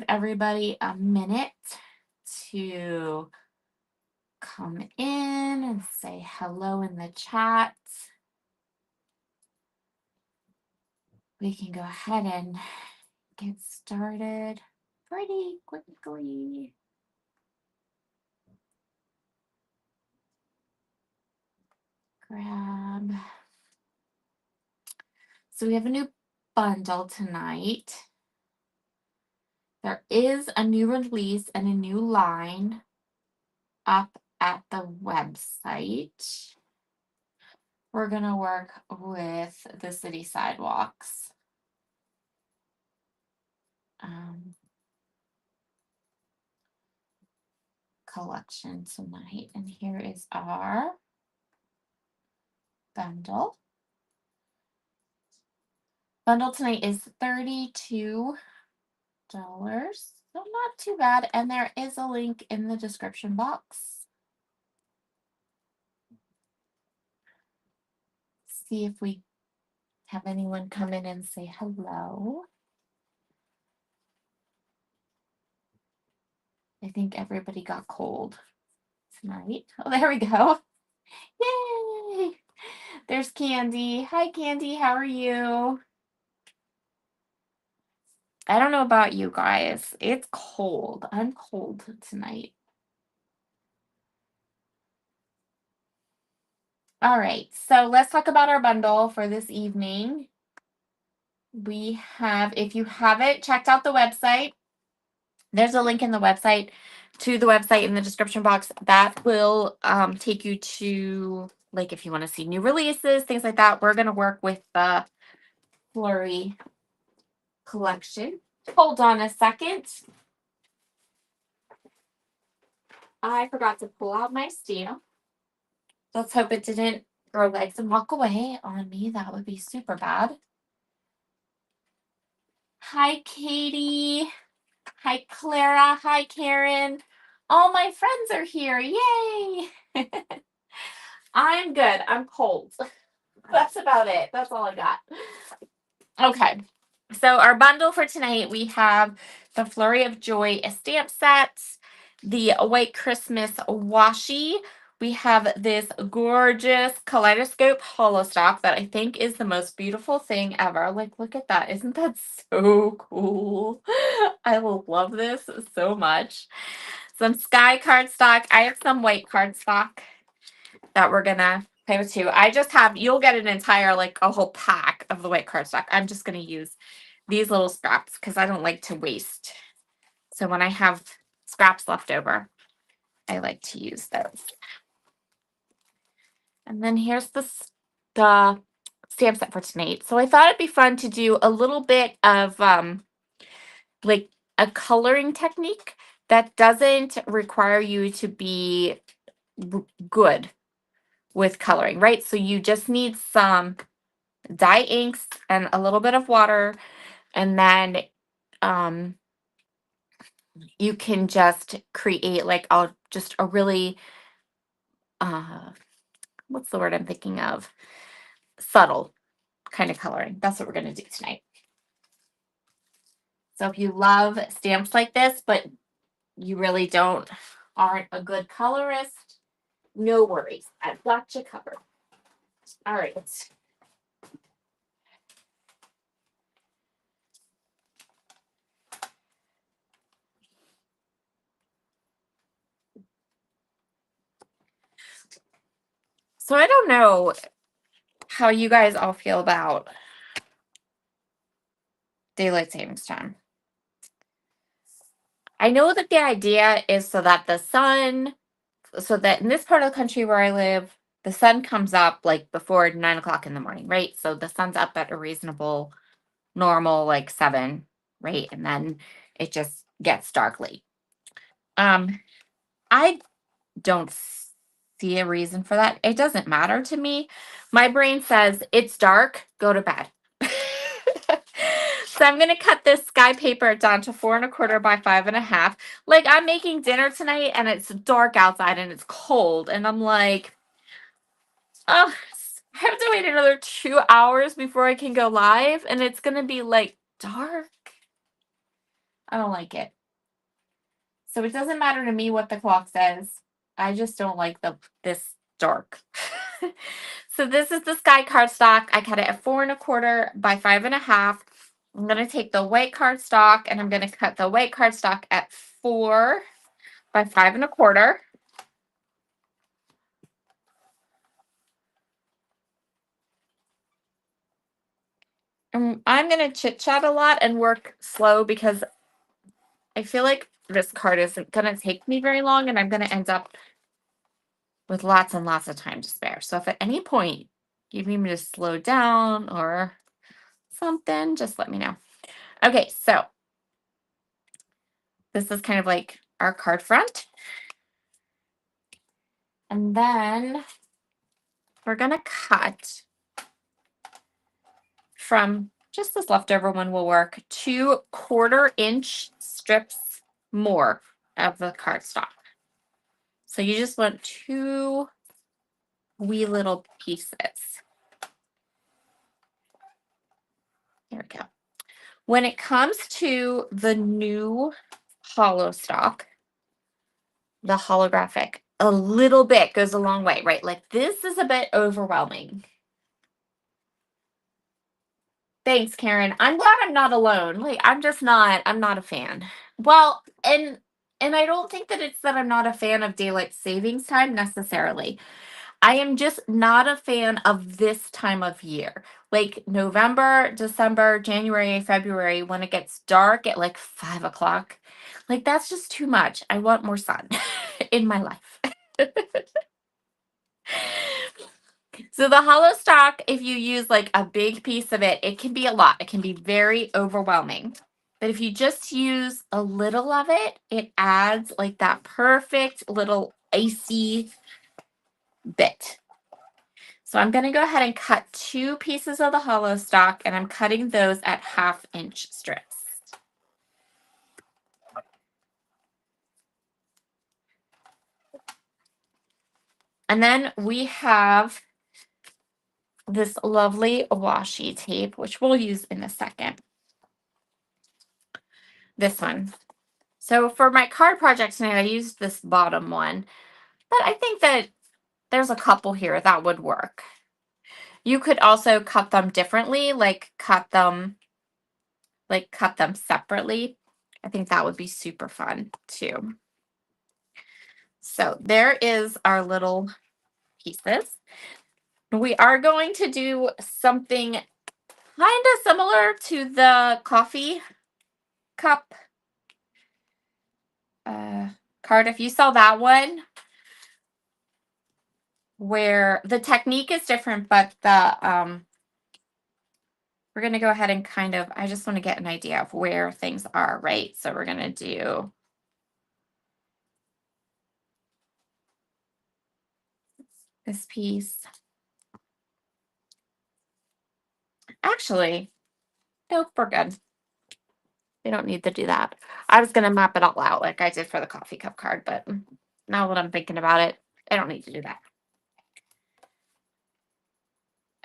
everybody a minute to come in and say hello in the chat. We can go ahead and get started pretty quickly. Grab. So we have a new bundle tonight. There is a new release and a new line up at the website. We're going to work with the city sidewalks. Collection tonight. And here is our bundle. Bundle tonight is $32. So not too bad. And there is a link in the description box. See if we have anyone come in and say hello. I think everybody got cold tonight. Oh, there we go. Yay! There's Candy. Hi, Candy. How are you? I don't know about you guys. It's cold. I'm cold tonight. All right, so let's talk about our bundle for this evening. We have, if you haven't checked out the website, there's a link in the website to the website in the description box that will take you to, like, if you want to see new releases, things like that. We're going to work with the Flurry collection. Hold on a second. I forgot to pull out my stamp. Let's hope it didn't grow legs and walk away on me. That would be super bad. Hi, Katie. Hi, Clara. Hi, Karen. All my friends are here. Yay! I'm good. I'm cold. That's about it. That's all I got. Okay. So our bundle for tonight, we have the Flurry of Joy stamp sets, the White Christmas washi. We have this gorgeous kaleidoscope holo stock that I think is the most beautiful thing ever. Like, look at that. Isn't that so cool? I will love this so much. Some sky cardstock. I have some white cardstock that we're going to play with too. I just have, you'll get an entire, like a whole pack of the white cardstock. I'm just going to use these little scraps because I don't like to waste. So when I have scraps left over, I like to use those. And then here's the stamp set for tonight. So I thought it'd be fun to do a little bit of like a coloring technique that doesn't require you to be good with coloring, right? So you just need some dye inks and a little bit of water, and then you can just create like just a really what's the word I'm thinking of? Subtle kind of coloring. That's what we're going to do tonight. So if you love stamps like this, but you really aren't a good colorist, no worries. I've got you covered. All right. So I don't know how you guys all feel about daylight savings time. I know that the idea is so that in this part of the country where I live, the sun comes up like before 9 o'clock in the morning, right? So the sun's up at a reasonable, normal, like 7, right? And then it just gets dark late. I don't see a reason for that. It doesn't matter to me. My brain says it's dark, go to bed. So I'm going to cut this sky paper down to 4 1/4 by 5 1/2. Like, I'm making dinner tonight and it's dark outside and it's cold. And I'm like, oh, I have to wait another 2 hours before I can go live. And it's going to be like dark. I don't like it. So it doesn't matter to me what the clock says. I just don't like this dark. So this is the sky cardstock. I cut it at 4 1/4 by 5 1/2. I'm going to take the white cardstock and I'm going to cut the white cardstock at 4 by 5 1/4. I'm going to chit chat a lot and work slow because I feel like this card isn't going to take me very long and I'm going to end up with lots and lots of time to spare. So if at any point you need me to slow down or something, just let me know. Okay, so this is kind of like our card front. And then we're going to cut from just this leftover one will work 2 1/4 inch strips more of the cardstock. So you just want 2 wee little pieces. There we go. When it comes to the new hollow stock, the holographic, a little bit goes a long way, right? Like this is a bit overwhelming. Thanks, Karen. I'm glad I'm not alone. Like I'm not a fan. Well, and I don't think that it's that I'm not a fan of daylight savings time necessarily. I am just not a fan of this time of year. Like November, December, January, February, when it gets dark at like 5 o'clock. Like that's just too much. I want more sun in my life. So the hollow stock, if you use like a big piece of it, it can be a lot. It can be very overwhelming. But if you just use a little of it, it adds like that perfect little icy bit. So I'm going to go ahead and cut 2 pieces of the hollow stock, and I'm cutting those at 1/2 inch strips. And then we have this lovely washi tape, which we'll use in a second. This one. So for my card project tonight, I used this bottom one, but I think that there's a couple here that would work. You could also cut them differently, like cut them separately. I think that would be super fun too. So there is our little pieces. We are going to do something kind of similar to the coffee cup card. If you saw that one, where the technique is different, but the we're going to go ahead and kind of, I just want to get an idea of where things are, right? So we're going to do this piece. Actually, nope, we're good. We don't need to do that. I was going to map it all out like I did for the coffee cup card, but now that I'm thinking about it, I don't need to do that.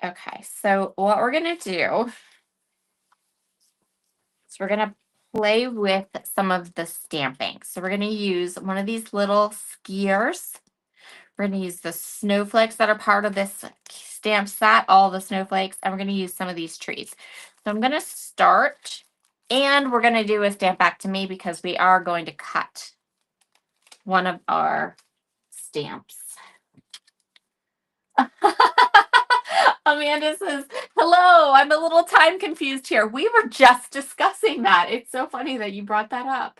Okay, so what we're going to do is we're going to play with some of the stamping. So we're going to use one of these little skiers. We're going to use the snowflakes that are part of this stamp set, all the snowflakes, and we're going to use some of these trees. So I'm going to start, and we're going to do a stamp back to me because we are going to cut one of our stamps. Amanda says, hello, I'm a little time confused here. We were just discussing that. It's so funny that you brought that up.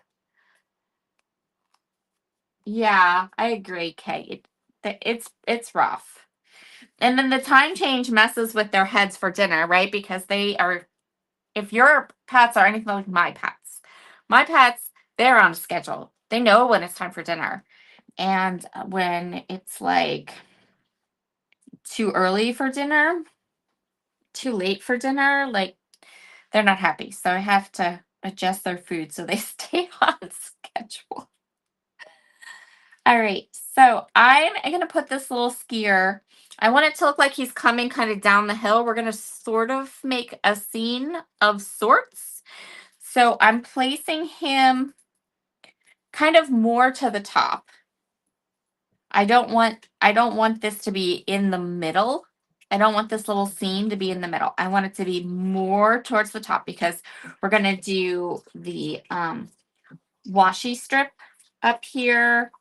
Yeah, I agree, Kate. It's rough. And then the time change messes with their heads for dinner, right? Because they are, if your pets are anything like my pets, they're on a schedule. They know when it's time for dinner. And when it's like too early for dinner, too late for dinner, like they're not happy. So I have to adjust their food so they stay on schedule. All right, so I'm going to put this little skier. I want it to look like he's coming kind of down the hill. We're going to sort of make a scene of sorts. So I'm placing him kind of more to the top. I don't want this to be in the middle. I don't want this little seam to be in the middle. I want it to be more towards the top because we're going to do the washi strip up here,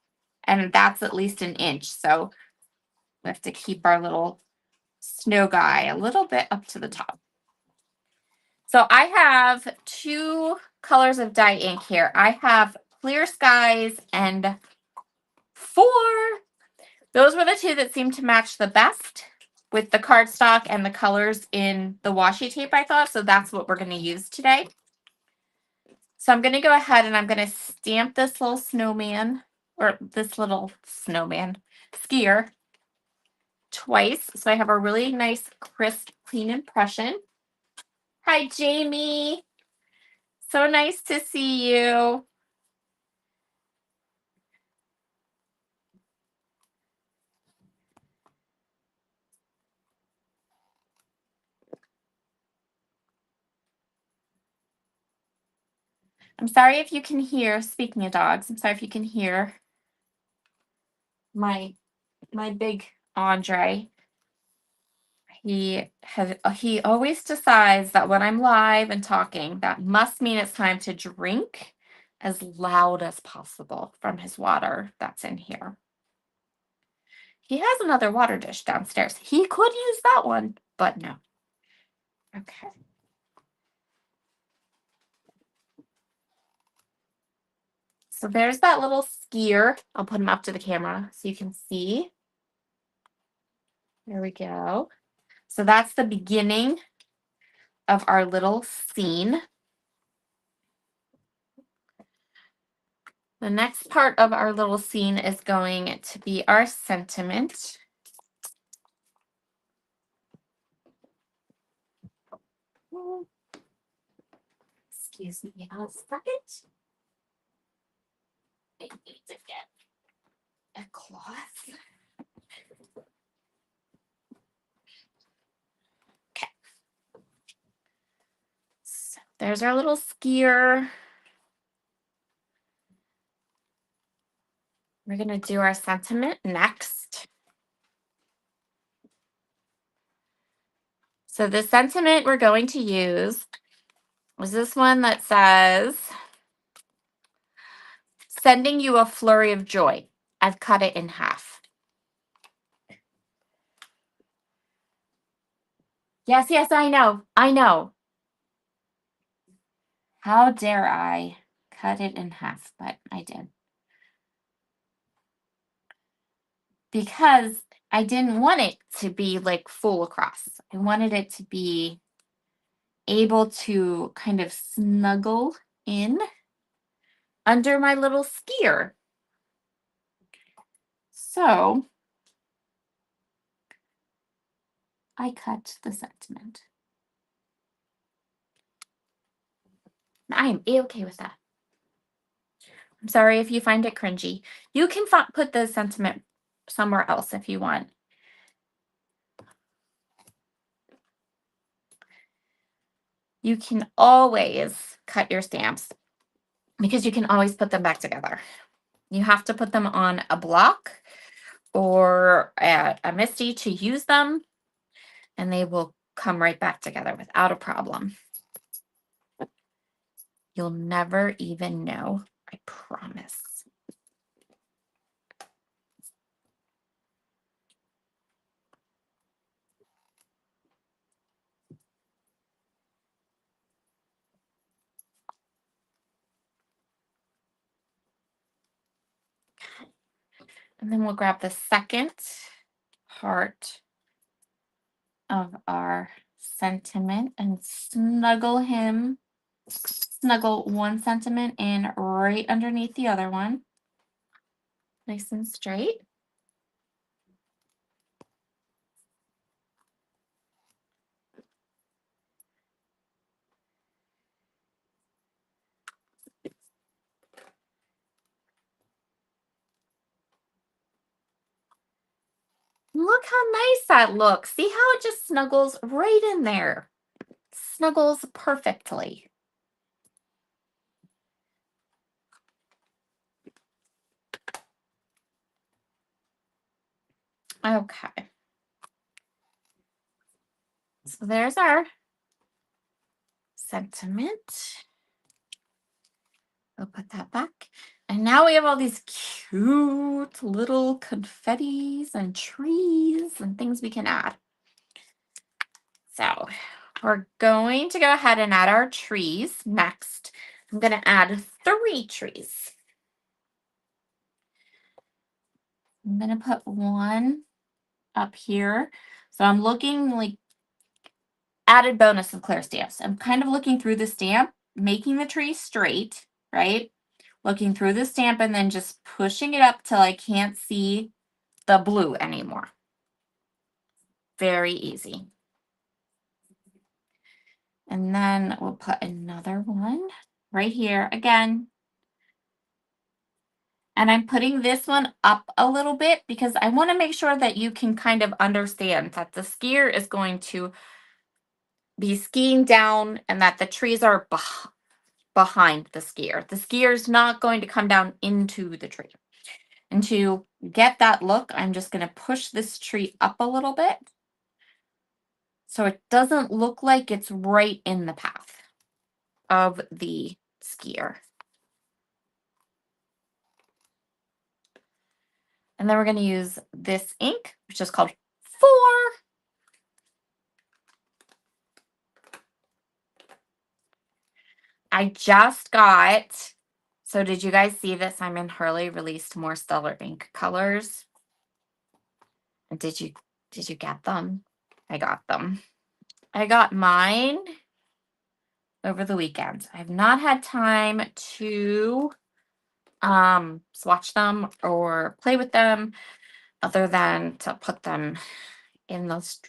and that's at least an inch. So we have to keep our little snow guy a little bit up to the top. So I have 2 colors of dye ink here. I have Clear Skies and 4. Those were the 2 that seemed to match the best with the cardstock and the colors in the washi tape, I thought. So that's what we're going to use today. So I'm going to go ahead and I'm going to stamp this little snowman, or this little snowman skier, twice. So I have a really nice, crisp, clean impression. Hi, Jamie. So nice to see you. I'm sorry if you can hear, speaking of dogs, I'm sorry if you can hear my big Andre. He always decides that when I'm live and talking, that must mean it's time to drink as loud as possible from his water that's in here. He has another water dish downstairs. He could use that one, but no. Okay. So there's that little skier. I'll put him up to the camera so you can see. There we go. So that's the beginning of our little scene. The next part of our little scene is going to be our sentiment. Excuse me a second. I need to get a cloth. Okay. So there's our little skier. We're going to do our sentiment next. So the sentiment we're going to use is this one that says, sending you a flurry of joy. I've cut it in half. Yes, yes, I know. I know. How dare I cut it in half, but I did. Because I didn't want it to be like full across. I wanted it to be able to kind of snuggle in under my little skier. So I cut the sentiment. I am okay with that. I'm sorry if you find it cringy. You can put the sentiment somewhere else if you want. You can always cut your stamps because you can always put them back together. You have to put them on a block or a Misty to use them, and they will come right back together without a problem. You'll never even know, I promise. And then we'll grab the second part of our sentiment and snuggle one sentiment in right underneath the other one. Nice and straight. Look how nice that looks. See how it just snuggles right in there. Snuggles perfectly. Okay. So there's our sentiment. We'll put that back. And now we have all these cute little confettis and trees and things we can add. So we're going to go ahead and add our trees next. I'm going to add 3 trees. I'm going to put one up here. So I'm looking like added bonus of clear stamps. I'm kind of looking through the stamp, making the tree straight, right? Looking through the stamp and then just pushing it up till I can't see the blue anymore. Very easy. And then we'll put another one right here again. And I'm putting this one up a little bit because I want to make sure that you can kind of understand that the skier is going to be skiing down and that the trees are behind the skier. The skier is not going to come down into the tree. And to get that look, I'm just going to push this tree up a little bit so it doesn't look like it's right in the path of the skier. And then we're going to use this ink, which is called 4. I just got, so did you guys see that Simon Hurley released more Stellar ink colors? And did you get them? I got them. I got mine over the weekend. I've not had time to swatch them or play with them other than to put them in those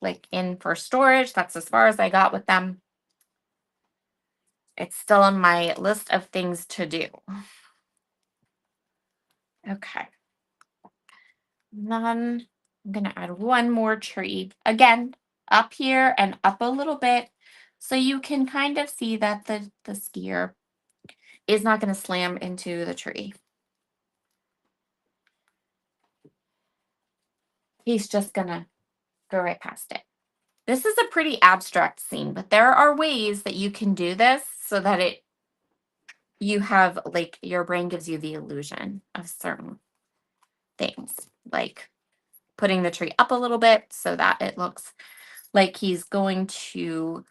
like in for storage. That's as far as I got with them. It's still on my list of things to do. Okay. And then I'm going to add one more tree. Again, up here and up a little bit so you can kind of see that the skier is not going to slam into the tree. He's just going to go right past it. This is a pretty abstract scene, but there are ways that you can do this so that you have like your brain gives you the illusion of certain things, like putting the tree up a little bit so that it looks like he's going to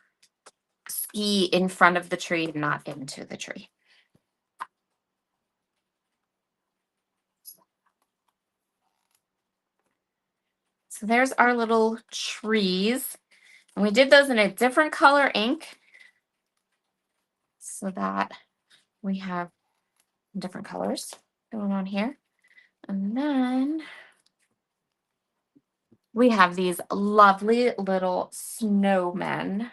ski in front of the tree, not into the tree. So there's our little trees. And we did those in a different color ink so that we have different colors going on here. And then we have these lovely little snowmen.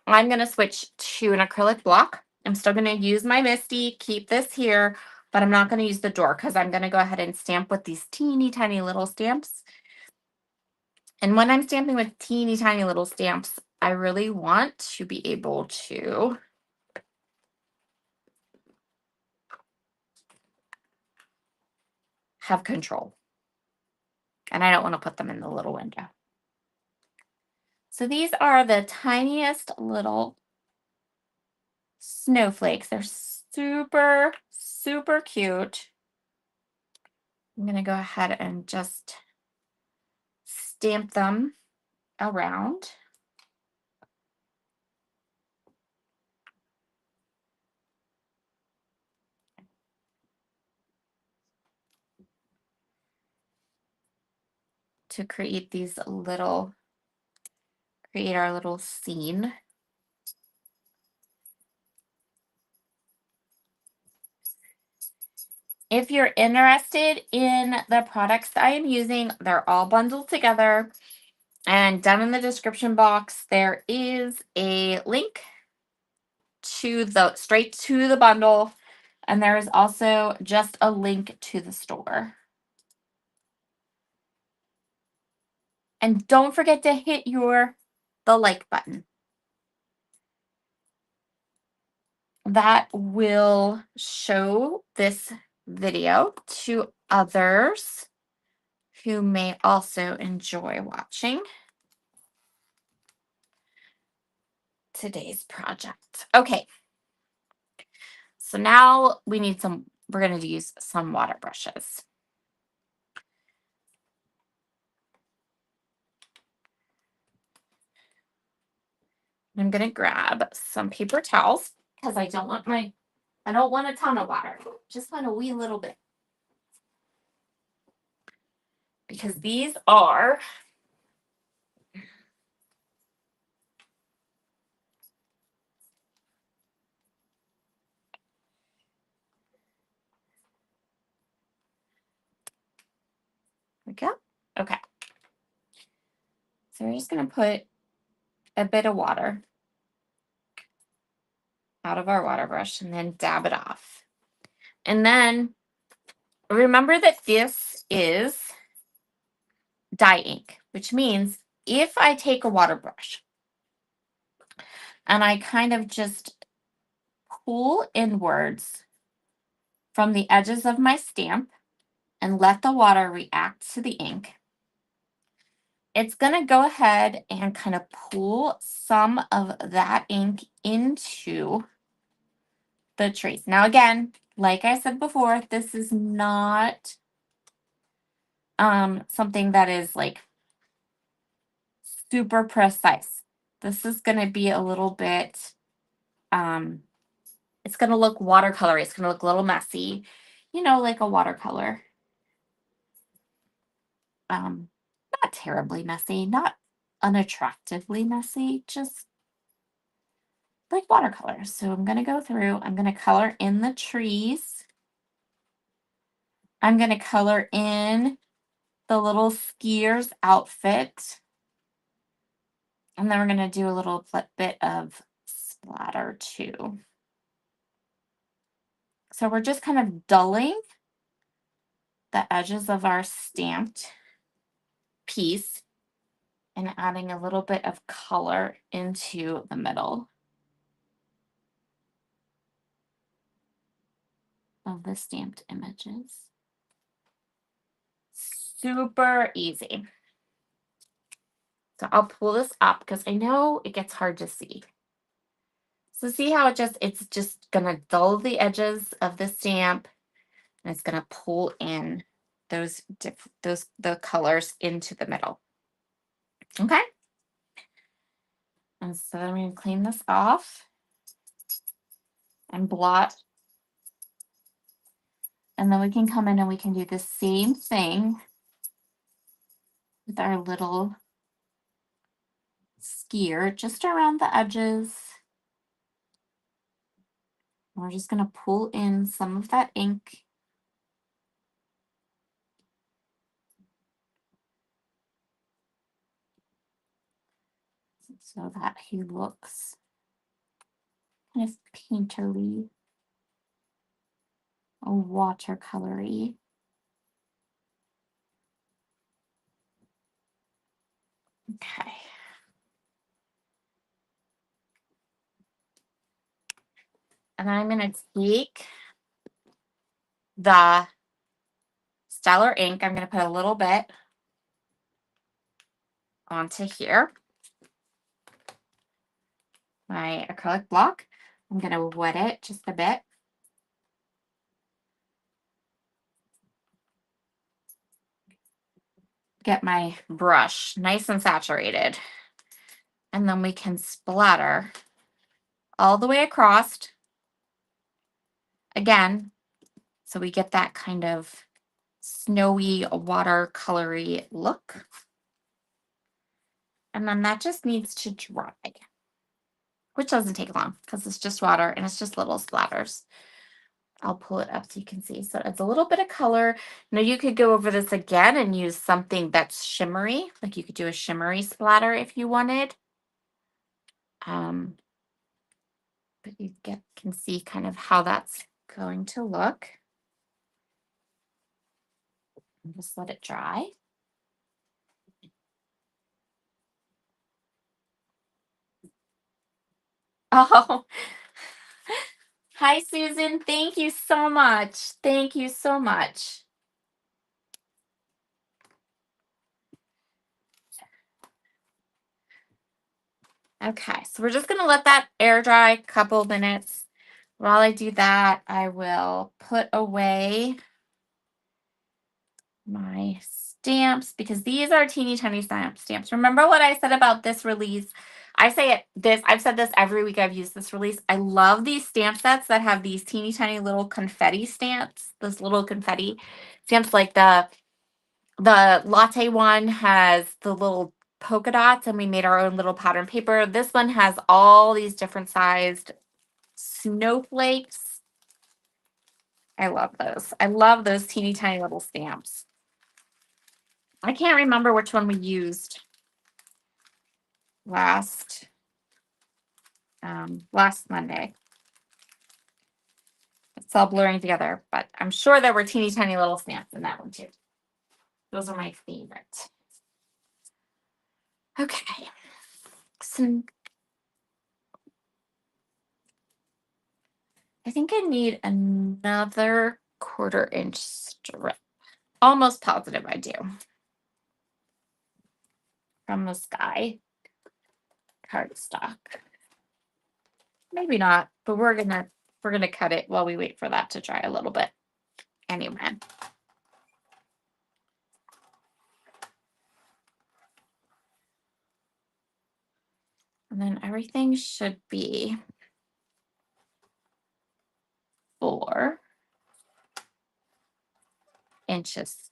I'm going to switch to an acrylic block. I'm still going to use my Misty, keep this here, but I'm not going to use the door because I'm going to go ahead and stamp with these teeny tiny little stamps. And when I'm stamping with teeny tiny little stamps, I really want to be able to have control. And I don't want to put them in the little window. So these are the tiniest little snowflakes. They're super, super cute. I'm going to go ahead and just stamp them around. To create our little scene. If you're interested in the products that I am using, they're all bundled together. And down in the description box, there is a link to straight to the bundle. And there is also just a link to the store. And don't forget to hit the like button. That will show this video to others who may also enjoy watching today's project. Okay, so now we're going to use some water brushes. I'm going to grab some paper towels because I don't want a ton of water. Just want a wee little bit. Because these are we go. Okay. So we're just going to put a bit of water out of our water brush and then dab it off. And then remember that this is dye ink, which means if I take a water brush and I kind of just pull inwards from the edges of my stamp and let the water react to the ink, it's going to go ahead and kind of pull some of that ink into the trace. Now, again, like I said before, this is not something that is like super precise. This is going to be a little bit, it's going to look watercolory. It's going to look a little messy, like a watercolor. Not terribly messy, not unattractively messy, just like watercolor. So I'm going to go through, I'm going to color in the trees. I'm going to color in the little skier's outfit. And then we're going to do a little bit of splatter too. So we're just kind of dulling the edges of our stamped piece and adding a little bit of color into the middle of the stamped images. Super easy. So I'll pull this up because I know it gets hard to see. So see how it's just gonna dull the edges of the stamp and it's gonna pull in the colors into the middle. Okay. And so I'm gonna clean this off and blot. And then we can come in and we can do the same thing with our little skier just around the edges. We're just going to pull in some of that ink. So that he looks kind of painterly, watercolory. Okay. And then I'm going to take the Stellar ink. I'm going to put a little bit onto here. My acrylic block. I'm going to wet it just a bit. Get my brush nice and saturated. And then we can splatter all the way across. Again, so we get that kind of snowy, watercolory look. And then that just needs to dry, which doesn't take long because it's just water and it's just little splatters. I'll pull it up so you can see. So it's a little bit of color. Now you could go over this again and use something that's shimmery. Like you could do a shimmery splatter if you wanted. But you can see kind of how that's going to look. And just let it dry. Oh, hi, Susan. Thank you so much. Thank you so much. Okay, so we're just going to let that air dry a couple minutes. While I do that, I will put away my stamps because these are teeny tiny stamps. Remember what I said about this release? I've said this every week I've used this release. I love these stamp sets that have these teeny tiny little confetti stamps. Those little confetti stamps, like the latte one has the little polka dots, and we made our own little pattern paper. This one has all these different sized snowflakes. I love those. I love those teeny tiny little stamps. I can't remember which one we used last Monday. It's all blurring together, but I'm sure there were teeny tiny little stamps in that one too. Those are my favorite. Okay. So I think I need another 1/4 inch strip. Almost positive I do. From the Sky cardstock. Maybe not, but we're gonna cut it while we wait for that to dry a little bit. Anyway. And then everything should be 4 inches.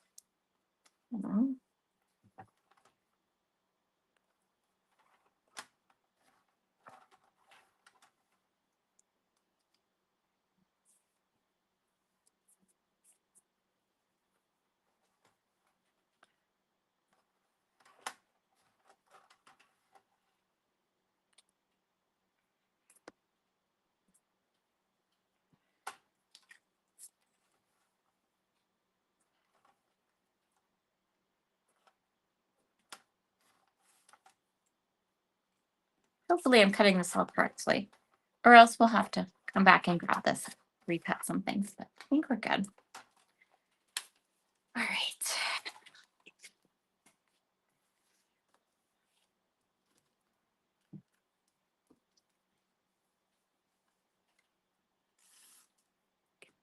Hopefully I'm cutting this all correctly, or else we'll have to come back and grab this, recut some things, but I think we're good. All right.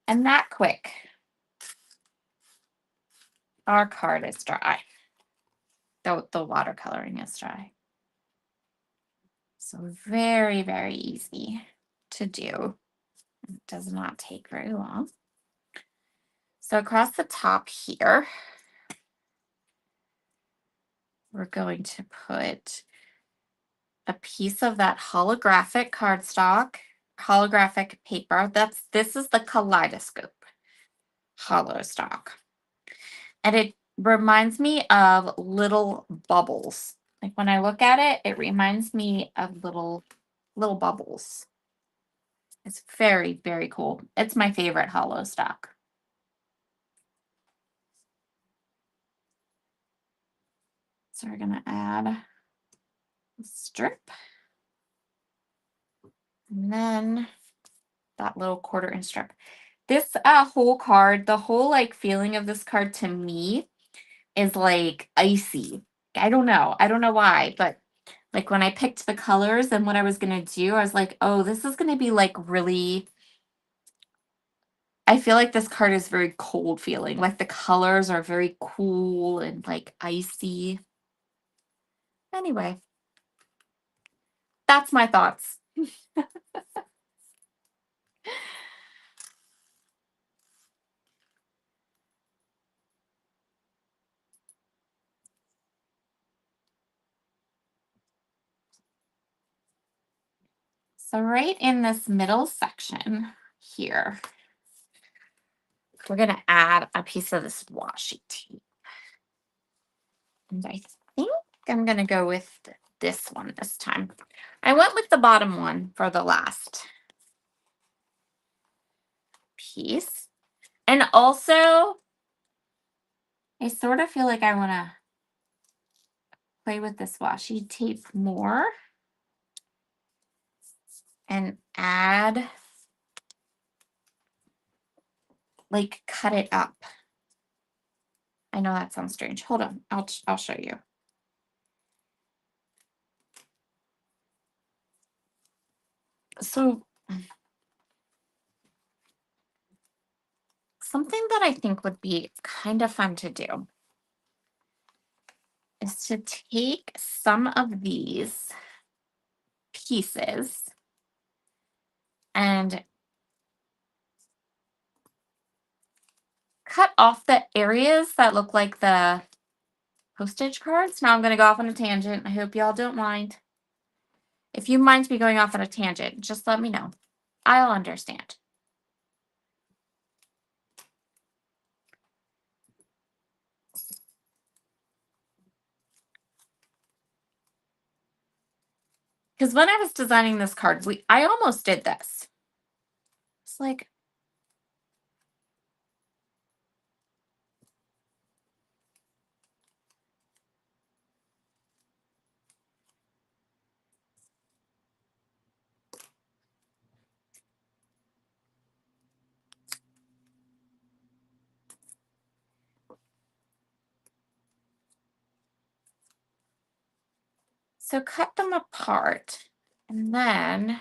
And that quick, our card is dry. The watercoloring is dry. So very, very easy to do. It does not take very long. So across the top here, we're going to put a piece of that holographic holographic paper. This is the Kaleidoscope hollow stock. And it reminds me of little bubbles. Like when I look at it, it reminds me of little bubbles. It's very, very cool. It's my favorite hollow stock. So we're gonna add a strip. And then that little 1/4 inch strip. This whole card, the whole like feeling of this card to me is like icy. I don't know. I don't know why, but like when I picked the colors and what I was gonna do, I was like, oh, this is gonna be like really. I feel like this card is very cold feeling. Like the colors are very cool and like icy. Anyway, that's my thoughts. So right in this middle section here, we're going to add a piece of this washi tape. And I think I'm going to go with this one this time. I went with the bottom one for the last piece. And also, I sort of feel like I want to play with this washi tape more and add, like, cut it up. I know that sounds strange. Hold on. I'll show you. So something that I think would be kind of fun to do is to take some of these pieces and cut off the areas that look like the postage cards. Now I'm going to go off on a tangent. I hope y'all don't mind. If you mind me going off on a tangent, just let me know. I'll understand. Because when I was designing this card, I almost did this. It's like, so cut them apart and then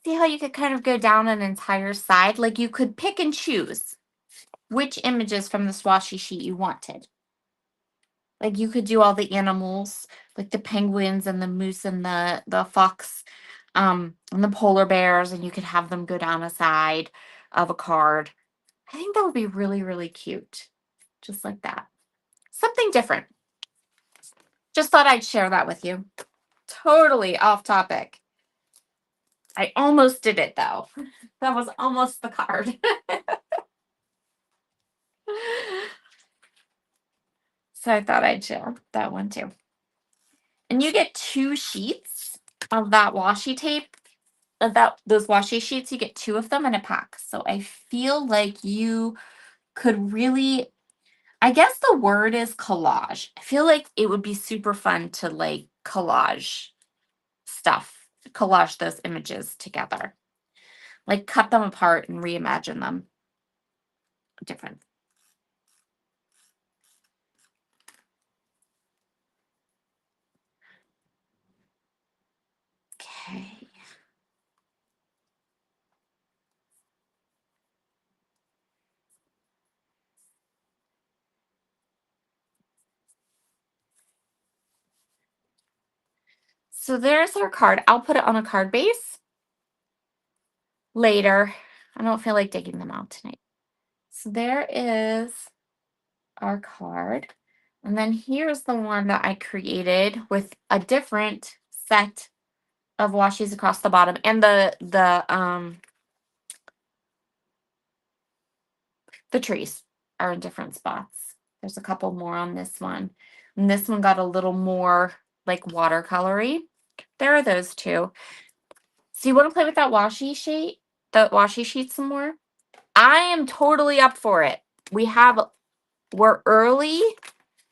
see how you could kind of go down an entire side? Like you could pick and choose which images from the swatchy sheet you wanted. Like you could do all the animals, like the penguins and the moose and the fox, and the polar bears, and you could have them go down a side of a card. I think that would be really, really cute. Just like that. Something different. Just thought I'd share that with you. Totally off topic. I almost did it though. That was almost the card. So I thought I'd share that one too. And you get 2 sheets of that washi tape. Those washi sheets, you get 2 of them in a pack. So I feel like you could really, I guess the word is collage. I feel like it would be super fun to like collage stuff, collage those images together. Like cut them apart and reimagine them different. Okay. So there's our card. I'll put it on a card base later. I don't feel like digging them out tonight. So there is our card. And then here's the one that I created with a different set of washies across the bottom. And the trees are in different spots. There's a couple more on this one. And this one got a little more like watercolory. There are those 2. So you want to play with that washi sheet some more? I am totally up for it. We're early.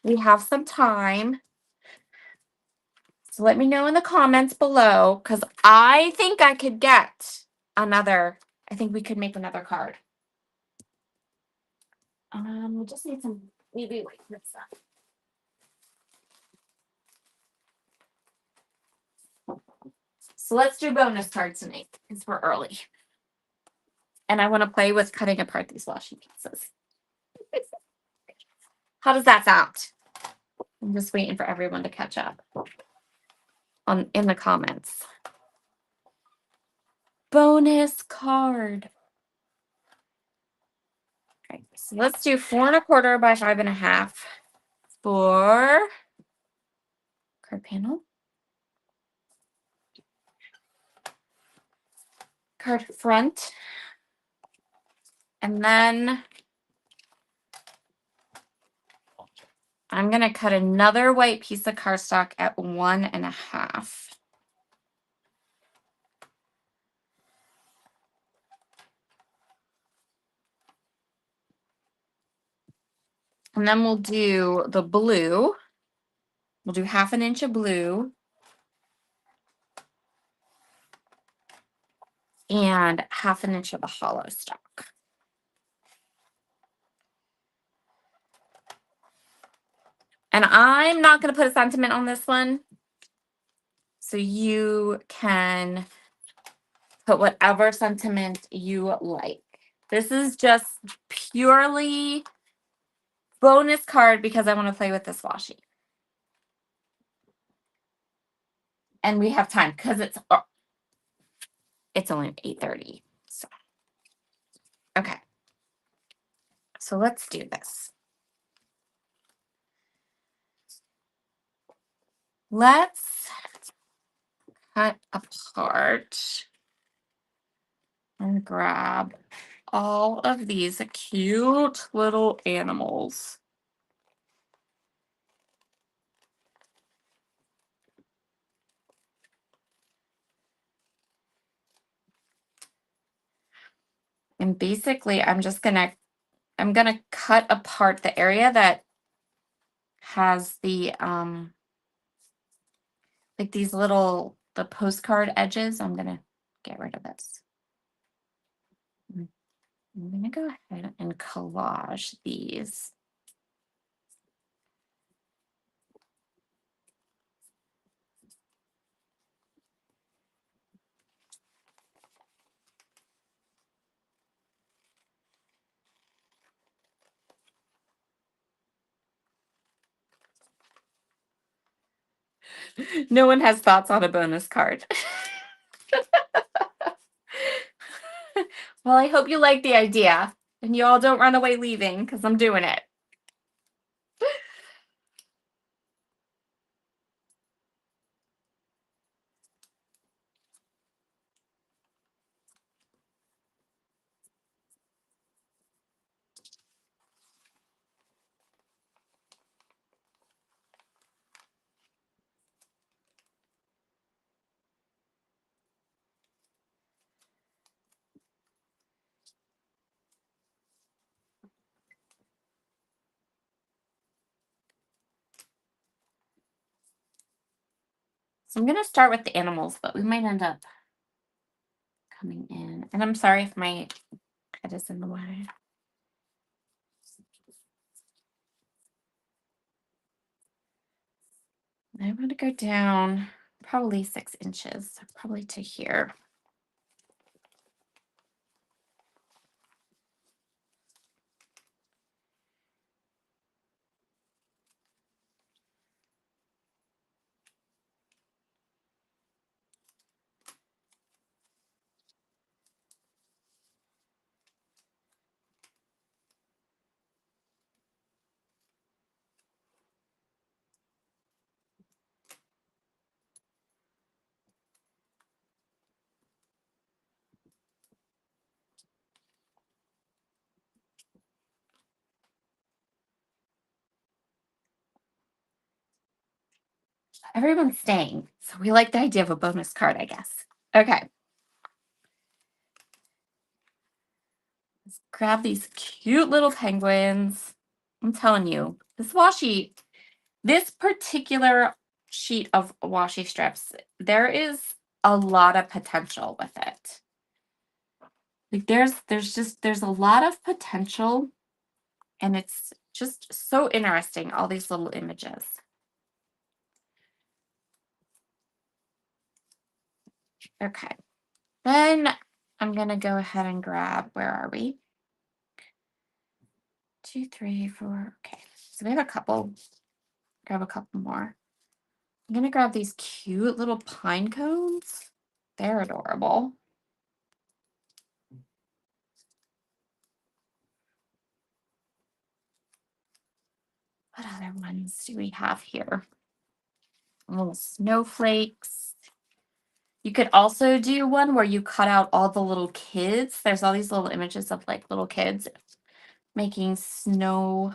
We have some time. So let me know in the comments below because I think I could get another. I think we could make another card. We just need some, maybe wait for stuff. So let's do bonus cards tonight because we're early. And I want to play with cutting apart these washi pieces. How does that sound? I'm just waiting for everyone to catch up in the comments. Bonus card. Okay, so let's do 4 1/4 by 5 1/2 for card panel. Card front. And then I'm going to cut another white piece of cardstock at 1 1/2. And then we'll do the blue. We'll do 1/2 inch of blue. And 1/2 inch of the hollow stock. And I'm not going to put a sentiment on this one. So you can put whatever sentiment you like. This is just purely bonus card because I want to play with this washi. And we have time because it's only 8:30. So okay. So let's do this. Let's cut apart and grab all of these cute little animals. And basically I'm gonna cut apart the area that has the like these the postcard edges. I'm gonna get rid of this. I'm gonna go ahead and collage these. No one has thoughts on a bonus card. Well, I hope you like the idea and you all don't run away leaving because I'm doing it. So I'm going to start with the animals, but we might end up coming in. And I'm sorry if my head is in the way. I'm going to go down probably 6 inches, probably to here. Everyone's staying, so we like the idea of a bonus card, I guess. Okay. Let's grab these cute little penguins. I'm telling you, this particular sheet of washi strips, there is a lot of potential with it. Like there's a lot of potential, and it's just so interesting, all these little images. Okay. Then I'm gonna go ahead and grab, where are we? 2, 3, 4. Okay. So we have a couple. Grab a couple more. I'm gonna grab these cute little pine cones. They're adorable. What other ones do we have here? Little snowflakes. You could also do one where you cut out all the little kids. There's all these little images of like little kids making snow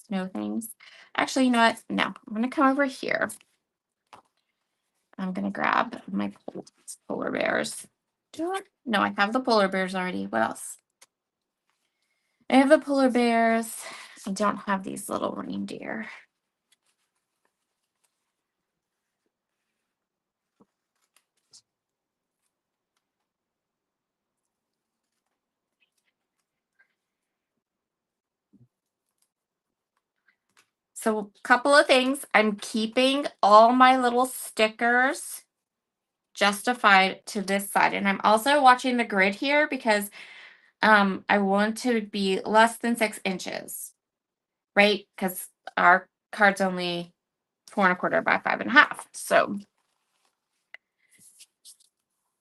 things. Actually, you know what? No, I'm gonna come over here. I'm gonna grab my polar bears. No, I have the polar bears already. What else? I have the polar bears. I don't have these little reindeer. So a couple of things. I'm keeping all my little stickers justified to this side. And I'm also watching the grid here because I want to be less than 6 inches, right? Because our card's only 4 1/4 by 5 1/2. So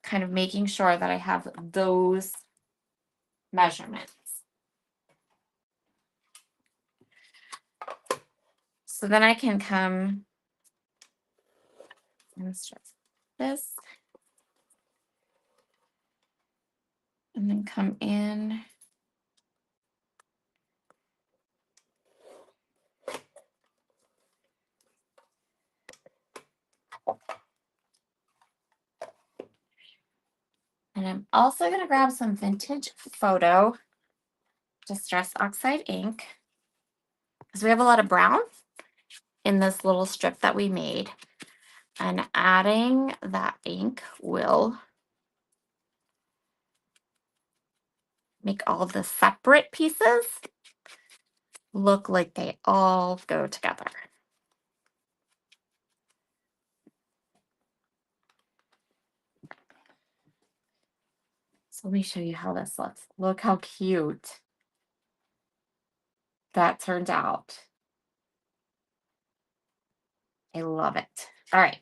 kind of making sure that I have those measurements. So then I can come and start this. And then come in. And I'm also going to grab some vintage photo distress oxide ink because we have a lot of brown in this little strip that we made. And adding that ink will make all the separate pieces look like they all go together. So let me show you how this looks. Look how cute that turned out. I love it. All right.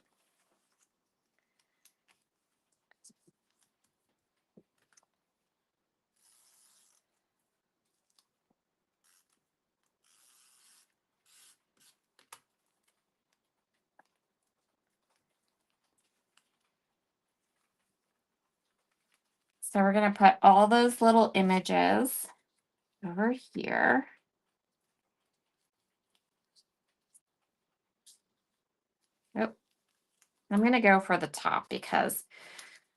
So we're going to put all those little images over here. Oh, I'm going to go for the top because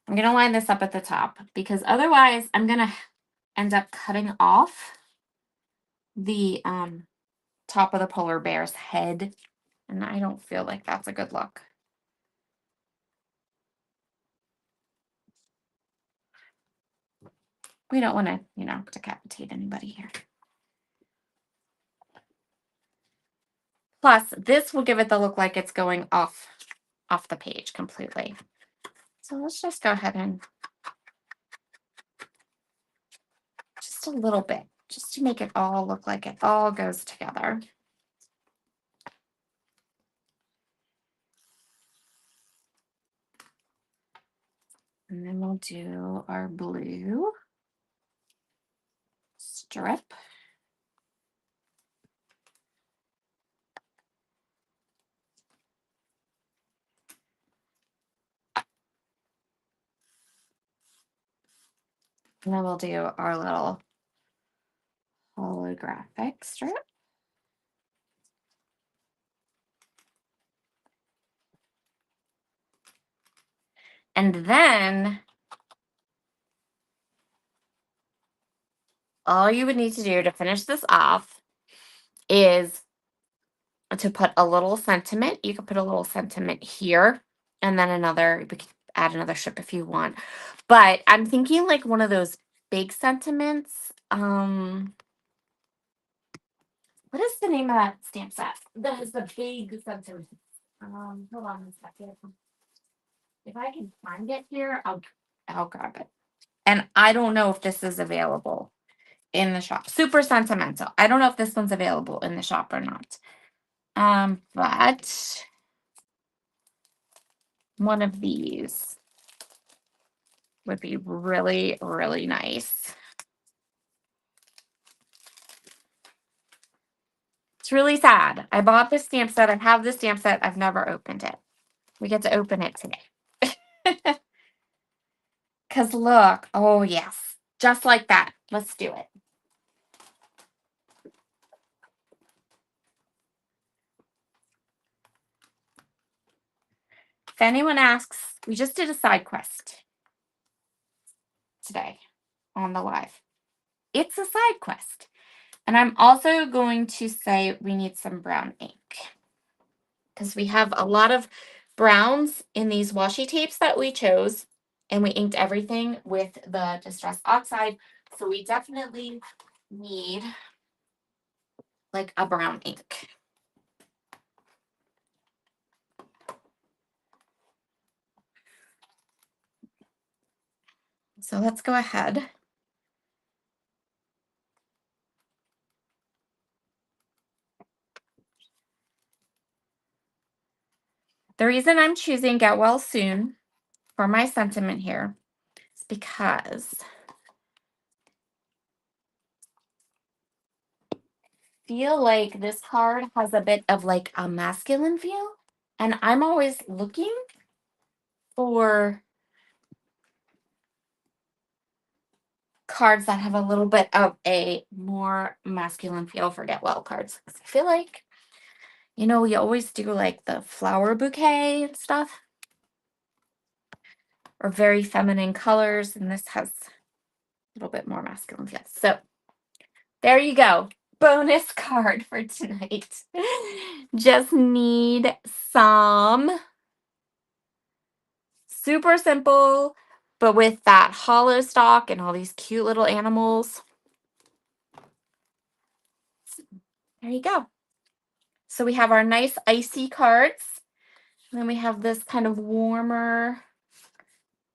I'm going to line this up at the top because otherwise I'm going to end up cutting off the top of the polar bear's head. And I don't feel like that's a good look. We don't want to, decapitate anybody here. Plus, this will give it the look like it's going off the page completely. So let's just go ahead and just a little bit, just to make it all look like it all goes together. And then we'll do our blue strip. And then we'll do our little holographic strip. And then all you would need to do to finish this off is to put a little sentiment. You could put a little sentiment here and then another, we could add another strip if you want. But I'm thinking like one of those big sentiments. What is the name of that stamp set? That is the big sentiment. Hold on a second. If I can find it here, I'll grab it. And I don't know if this is available in the shop. Super sentimental. I don't know if this one's available in the shop or not. But one of these would be really, really nice. It's really sad. I bought this stamp set. I have this stamp set. I've never opened it. We get to open it today. Because look. Oh, yes. Just like that. Let's do it. If anyone asks, we just did a side quest today on the live. It's a side quest. And I'm also going to say we need some brown ink because we have a lot of browns in these washi tapes that we chose, and we inked everything with the Distress Oxide. So we definitely need like a brown ink. So let's go ahead. The reason I'm choosing Get Well Soon for my sentiment here is because I feel like this card has a bit of like a masculine feel, and I'm always looking for cards that have a little bit of a more masculine feel for Get Well cards. 'Cause I feel like, we always do like the flower bouquet and stuff, or very feminine colors, and this has a little bit more masculine feel. So there you go. Bonus card for tonight. Just need some super simple, but with that hollow stock and all these cute little animals. There you go. So we have our nice icy cards. And then we have this kind of warmer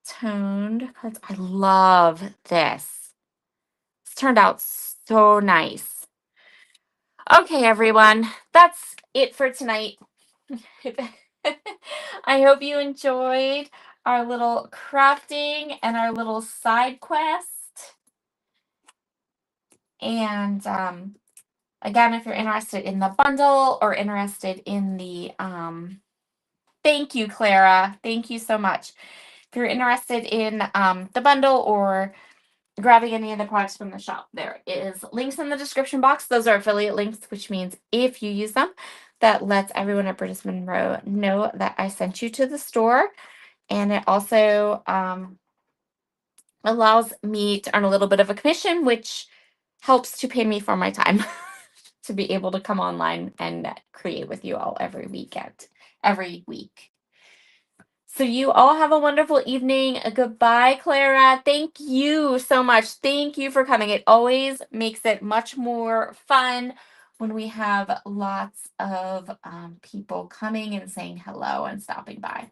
toned cards. I love this. It's turned out so nice. Okay, everyone. That's it for tonight. I hope you enjoyed our little crafting and our little side quest. And again, if you're interested in the bundle or interested in the thank you, Clara. Thank you so much. If you're interested in the bundle or grabbing any of the products from the shop, there is links in the description box. Those are affiliate links, which means if you use them, that lets everyone at British Monroe know that I sent you to the store. And it also allows me to earn a little bit of a commission, which helps to pay me for my time to be able to come online and create with you all every week. So you all have a wonderful evening. Goodbye, Clara. Thank you so much. Thank you for coming. It always makes it much more fun when we have lots of people coming and saying hello and stopping by.